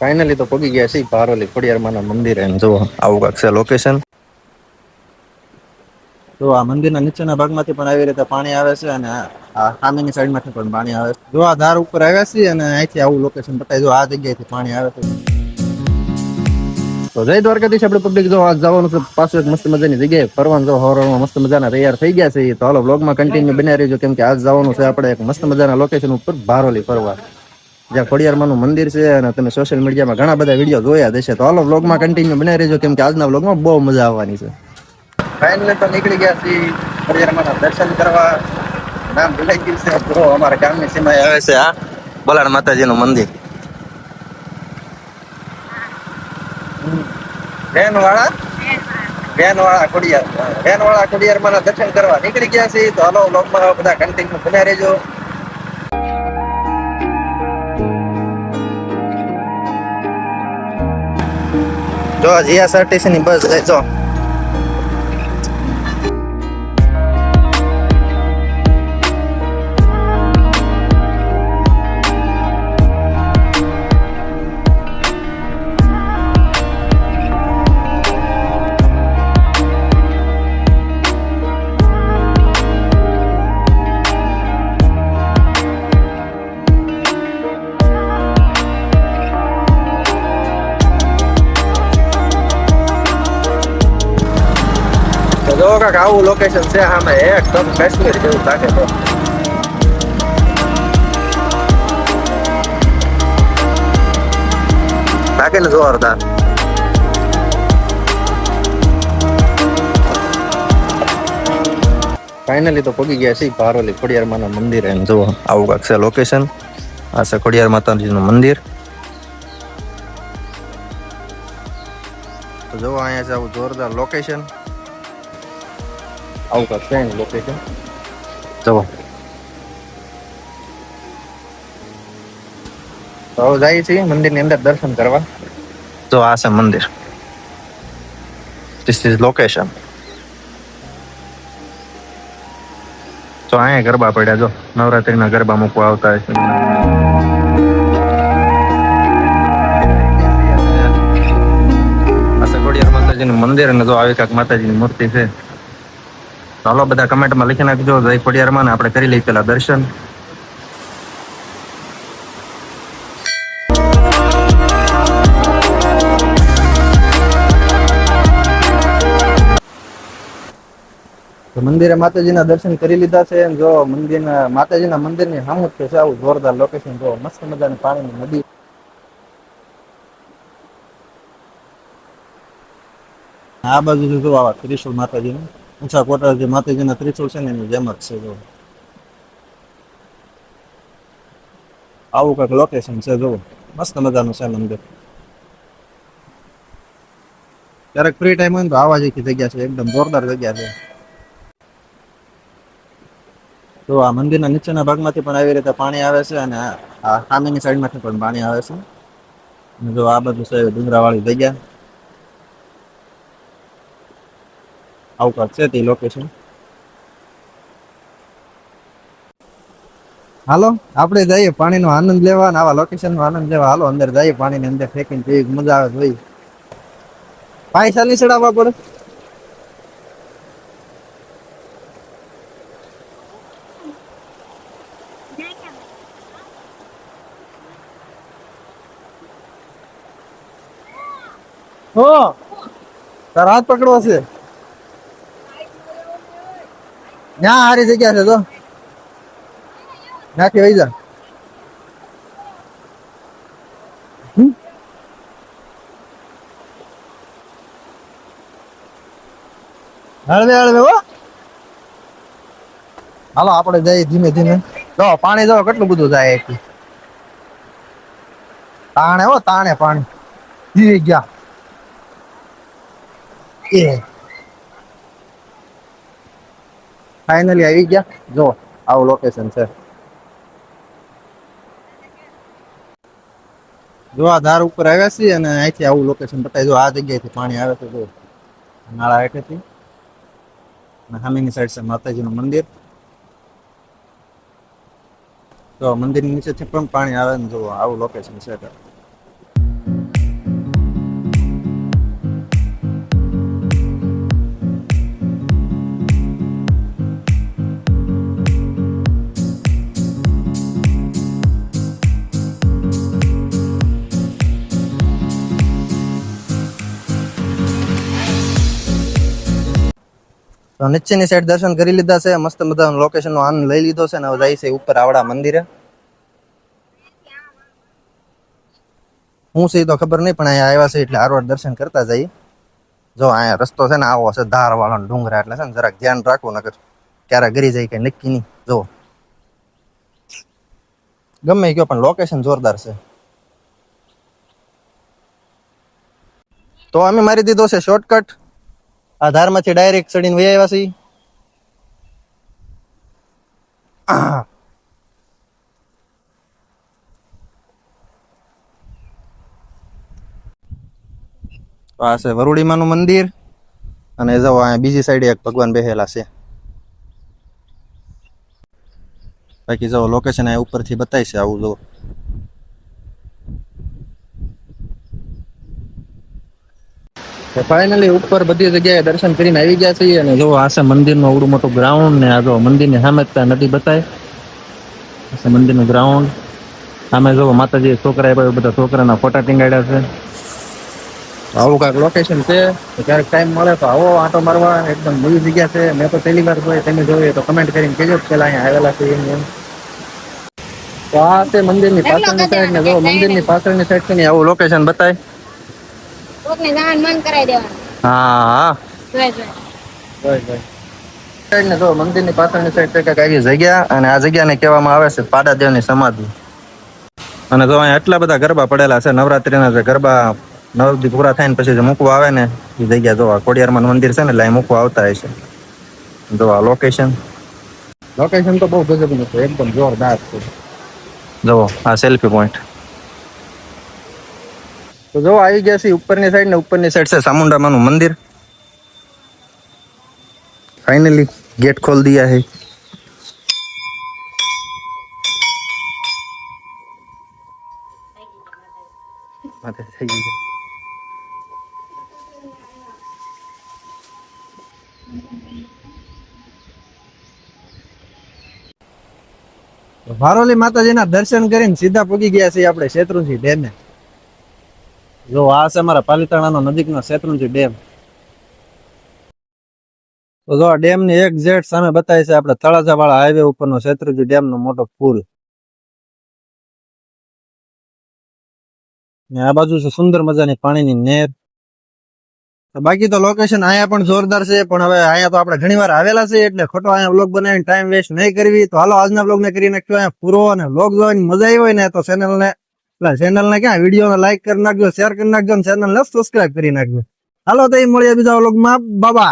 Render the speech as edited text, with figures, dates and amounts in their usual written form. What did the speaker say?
Finally તો પગી ગયા છે પારોલી ખોડિયારમાંના મંદિરે જો આવું કાંક છે લોકેશન. તો આ મંદિરના નીચેના ભાગમાંથી પણ આવી રીતે પાણી આવે છે અને આ સામેની સાઈડમાંથી પણ પાણી આવે છે. જો આ ધાર ઉપર આવ્યા છીએ અને અહીંથી આવું લોકેશન બતાવી જો આ જગ્યાએથી પાણી આવે છે. તો જય દ્વારકાધીશ આપણે પબ્લિક જો આજ જવાનું છે પાછું એક મસ્ત મજાની જગ્યાએ ફરવાનું જો હવારમાં મસ્ત મજાના તૈયાર થઈ ગયા છે તો હાલો વ્લોગમાં કન્ટિન્યુ બન્યા રહેજો કેમ કે આજ જવાનું છે આપણે એક મસ્ત મજાના લોકેશન ઉપર બારોલી ફરવા જ્યાં ખોડિયારમાંનું મંદિર છે અને તમે સોશિયલ મીડિયામાં ઘણા બધા વિડીયો જોયા જ હશે તો હાલો વ્લોગમાં કન્ટિન્યુ બનાવી રહેજો કેમ કે આજના વ્લોગમાં બહુ મજા આવવાની છે. ફાઇનલી તો નીકળી ગયા છીએ ખોડિયારમાંના દર્શન કરવા. નામ ભૂલાઈ ગયું છે બ્રો અમારા ગામની સીમાએ આવે છે આ બલાડ માતાજીનું મંદિર. વેનવાળા ખોડિયારમાંના દર્શન કરવા નીકળી ગયા છીએ તો હાલો વ્લોગમાં બધા કન્ટિન્યુ બન્યા રહેજો. જો જીએસઆરટીસી ની બસ જાય જો. જો કાંક આવું લોકેશન છે સામે એકદમ કાશ્મીર જેવું લાગે તો. લાગે ને જોરદાર. ફાઇનલી તો પગી ગયા છે પારોલી ખોડિયારમાંના મંદિરે જો આવું કાંક છે લોકેશન. આ છે ખોડિયાર માતાજીનું મંદિર. તો જો અહીંયા છે આવું જોરદાર લોકેશન. આવું કાંક છે એનું લોકેશન જુઓ. તો હવે જઈએ છીએ મંદિરની અંદર દર્શન કરવા. જો આ છે મંદિર. This is location. તો અહીંયા ગરબા પડ્યા જો નવરાત્રીના ગરબા મૂકવા આવતા હશે. આ છે ખોડિયાર માતાજીનું મંદિર અને જો આવી કાંક માતાજીની મૂર્તિ છે. ચાલો બધા કમેન્ટમાં લખી નાખજો જય ખોડિયારમાં ને આપણે કરી લઈએ પેલા દર્શન. મંદિરે માતાજીના દર્શન કરી લીધા છે. જો મંદિરના માતાજીના મંદિરની સામે જ છે આવું જોરદાર લોકેશન જો મસ્ત મજાની પાણીની નદી. આ બાજુ જો આવા ત્રિશુલ માતાજીનું ઊંચા કોટા જે માતાજીના ત્રિશુલ છે ને એની જેમ જ છે જો. આવું કંઈક લોકેશન છે જો મસ્ત મજાનું છે મંદિર. ક્યારેક ફ્રી ટાઈમ હોય ને તો આવા જેવી જગ્યા છે એકદમ જોરદાર જગ્યા છે. તો આ મંદિરના નીચેના ભાગમાંથી પણ આવી રીતે પાણી આવે છે અને આ સામેની સાઈડમાંથી પણ પાણી આવે છે. અને જો આ બધું છે ડુંગરાવાળી જગ્યા. આવું કાંક છે તે લોકેશન. હાલો આપણે જઈએ પાણીનો આનંદ લેવા અને આવા લોકેશનનો આનંદ લેવા. હાલો અંદર જઈએ પાણીની અંદર ફેંકીને જેવી મજા આવે જોઈ. પૈસા નહીં ચડાવવા પડે. હો તાર હાથ પકડવો છે. ત્યાં સારી જગ્યા છે તો ત્યાંથી વહી જા. હળવે હળવે હો. હાલો આપણે જઈએ ધીમે ધીમે. જો પાણી જો કેટલું બધું જાય. તાણે હો તાણે પાણી જીવી ગયા. ફાઇનલી આવી ગયા જો આવું લોકેશન છે. જો આ ધાર ઉપર આવ્યા છીએ અને અહીંથી આવું લોકેશન બતાવી જો આ જગ્યાએથી પાણી આવે છે જો નાળા હેઠેથી. અને સામેની સાઈડ છે માતાજીનું મંદિર. તો મંદિરની નીચેથી પણ પાણી આવે ને જો આવું લોકેશન છે. તો નીચેની સાઈડ દર્શન કરી લીધા છે, મસ્ત મજાનો લોકેશન નો આનંદ લઈ લીધો છે ને હવે જાય છે ઉપર આવડા મંદિરે. હું છે તો ખબર નહીં, પણ અહીંયા આવ્યા છે એટલે હારવાર દર્શન કરતા જઈએ. જો અહીંયા રસ્તો છે ને આવો છે ધાર વાળો ડુંગરા, એટલે છે ને જરાક ધ્યાન રાખવું, નકર ક્યારે ગરી જાય કઈ નક્કી નહીં. જો ગમે ગયો પણ લોકેશન જોરદાર છે. તો અમે મારી દીધો છે શોર્ટકટ, આ ધારમાંથી ડાયરેક્ટ ચડીને વહી આવ્યા છીએ. તો આ છે વરુડીમાનું મંદિર, અને જો અહીંયા બીજી સાઈડે એક ભગવાન બેહેલા છે. બાકી જો લોકેશન અહીંયા ઉપરથી બતાય છે આવું. જો ફાઇનલી ઉપર બધી જગ્યાએ દર્શન કરીને આવી ગયા છીએ, અને જો આ છે મંદિરનું અવડું મોટું ગ્રાઉન્ડ, ને આ જો મંદિરની સામે જ નદી બતાય છે મંદિરનું ગ્રાઉન્ડ. સામે જો માતાજી છોકરા એ બધા છોકરાના ફોટા ટીંગાડ્યા છે. આવું કાંઈક લોકેશન છે. ક્યારેક ટાઈમ મળે તો આવો આંટો મારવા, એકદમ નવી જગ્યા છે. મેં તો પહેલી વાર જોઈ, તમે જોઈએ તો કમેન્ટ કરીને કહેજો પેલા અહીંયા આવેલા છે એમ. તો આ છે મંદિરની પાછળની સાઈડ, ને જો મંદિરની પાછળની સાઈડ છે ને આવું લોકેશન બતાય. હા ને જો મંદિરની પાછળની સાઈડ છે કાંઈક આવી જગ્યા, અને આ જગ્યાને કહેવામાં આવે છે પાડાદેવની સમાધિ. અને જો અહીંયા એટલા બધા ગરબા પડેલા છે, નવરાત્રીના જે ગરબા 9 દી પૂરા થાય ને પછી જે મૂકવા આવે ને એ જગ્યા જો ખોડિયારમાં મંદિર છે ને એટલે અહીં મૂકવા આવતા હશે. જો આ લોકેશન તો બહુ ગજબનું છે, એકદમ જોરદાર છે. જો આ સેલ્ફી પોઈન્ટ. તો જો આવી ગયા છે ઉપરની સાઈડ, ને ઉપરની સાઈડ છે ચામુંડામાનું મંદિર. ફાઇનલી गेट खोल दिया है. ભારોલી માતાજીના દર્શન કરીને સીધા પૂગી ગયા છીએ આપણે શેત્રુંજી ડેમે. જો આ છે અમારા પાલીતાણાનો નજીકનો શેત્રુંજી ડેમ. તો જો આ ડેમ ની એક્ઝેક્ટ સામે બતાય છે આપણે તળાજા વાળા હાઈવે ઉપરનો શેત્રુંજી ડેમ નો મોટો પુલ. ને આ બાજુ છે સુંદર મજાની પાણીની નહેર. બાકી તો લોકેશન અહીંયા પણ જોરદાર છે, પણ હવે અહીંયા તો આપણે ઘણી વાર આવેલા છે એટલે ખોટો અહીંયા વ્લોગ બનાવીને ટાઈમ વેસ્ટ નહીં કરવી. તો હાલો આજના વ્લોગ ને કરી નાખ્યો અહીંયા પૂરો, અને વ્લોગ જોવાની મજા આવી હોય ને તો ચેનલને ક્યાં વિડીયોને લાઈક કરી નાખજો, શેર કરી નાખજો, અને ચેનલને સબસ્ક્રાઇબ કરી નાખજો. હાલો તો મળીએ બીજા વ્લોગમાં. બાય.